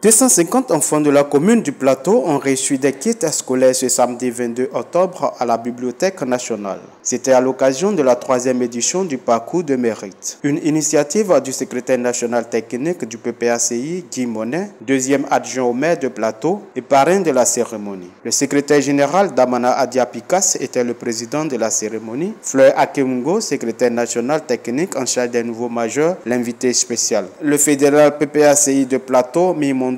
250 enfants de la commune du Plateau ont reçu des kits scolaires ce samedi 22 octobre à la Bibliothèque nationale. C'était à l'occasion de la 3e édition du parcours de mérite. Une initiative du secrétaire national technique du PPACI, Guy Monet, deuxième adjoint au maire de Plateau et parrain de la cérémonie. Le secrétaire général Damana Adiapikas était le président de la cérémonie. Fleur Akemungo, secrétaire national technique en charge des nouveaux majeurs, l'invité spécial. Le fédéral PPACI de Plateau, Mimondou,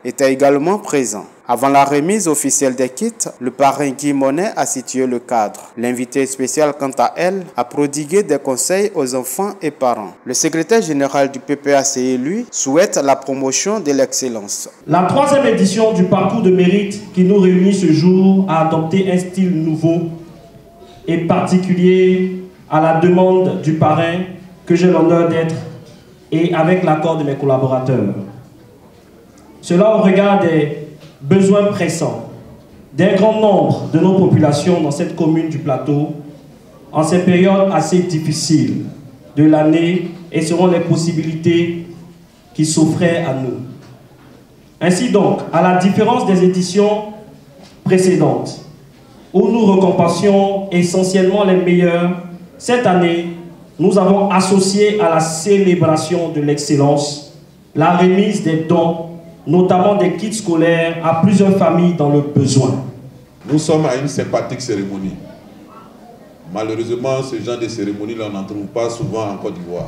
était également présent. Avant la remise officielle des kits, le parrain Guy Monet a situé le cadre. L'invité spécial, quant à elle, a prodigué des conseils aux enfants et parents. Le secrétaire général du PPACI, lui, souhaite la promotion de l'excellence. La 3e édition du parcours de mérite qui nous réunit ce jour a adopté un style nouveau et particulier à la demande du parrain que j'ai l'honneur d'être et avec l'accord de mes collaborateurs. Cela au regard des besoins pressants d'un grand nombre de nos populations dans cette commune du Plateau en ces périodes assez difficiles de l'année et selon les possibilités qui s'offraient à nous. Ainsi donc, à la différence des éditions précédentes, où nous récompensions essentiellement les meilleurs, cette année, nous avons associé à la célébration de l'excellence la remise des dons, notamment des kits scolaires, à plusieurs familles dans le besoin. Nous sommes à une sympathique cérémonie. Malheureusement, ce genre de cérémonie-là, on n'en trouve pas souvent en Côte d'Ivoire.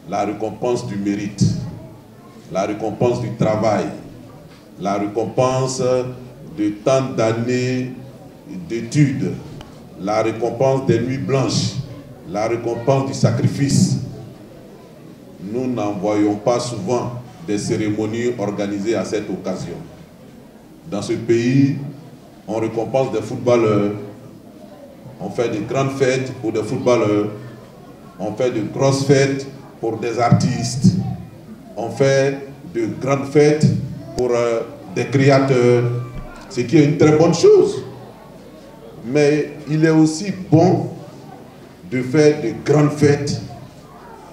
La récompense du mérite, la récompense du travail, la récompense de tant d'années d'études, la récompense des nuits blanches, la récompense du sacrifice. Nous n'en voyons pas souvent des cérémonies organisées à cette occasion. Dans ce pays, on récompense des footballeurs, on fait de grandes fêtes pour des footballeurs, on fait de grosses fêtes pour des artistes, on fait de grandes fêtes pour des créateurs, ce qui est une très bonne chose. Mais il est aussi bon de faire de grandes fêtes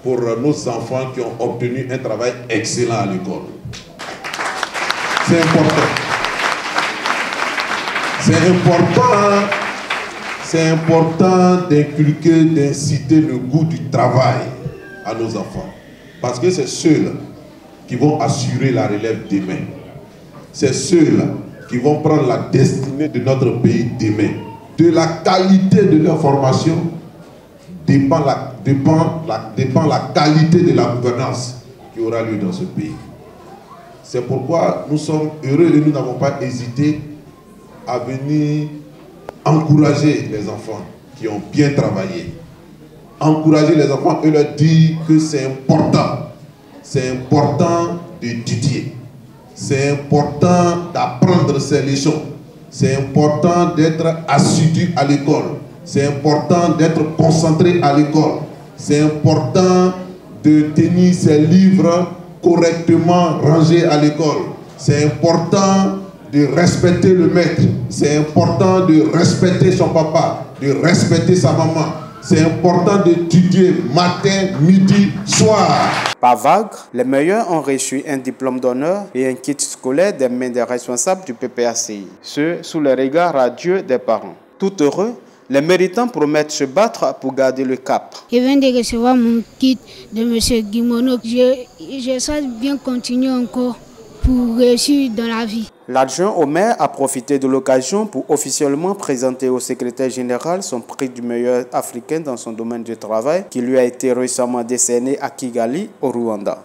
pour nos enfants qui ont obtenu un travail excellent à l'école. C'est important. C'est important d'inculquer, d'inciter le goût du travail à nos enfants. Parce que c'est ceux-là qui vont assurer la relève demain. C'est ceux-là qui vont prendre la destinée de notre pays demain. De la qualité de leur formation dépend la qualité de la gouvernance qui aura lieu dans ce pays. C'est pourquoi nous sommes heureux et nous n'avons pas hésité à venir encourager les enfants qui ont bien travaillé. Encourager les enfants et leur dire que c'est important. C'est important d'étudier. C'est important d'apprendre ses leçons. C'est important d'être assidu à l'école. C'est important d'être concentré à l'école. C'est important de tenir ses livres correctement rangés à l'école. C'est important de respecter le maître. C'est important de respecter son papa, de respecter sa maman. C'est important d'étudier matin, midi, soir. Par vague, les meilleurs ont reçu un diplôme d'honneur et un kit scolaire des mains des responsables du PPACI. Ce sous le regard radieux des parents. Tout heureux, les méritants promettent se battre pour garder le cap. Je viens de recevoir mon kit de M. Guimono. Je souhaite bien continuer encore pour réussir dans la vie. L'adjoint au maire a profité de l'occasion pour officiellement présenter au secrétaire général son prix du meilleur africain dans son domaine de travail qui lui a été récemment décerné à Kigali, au Rwanda.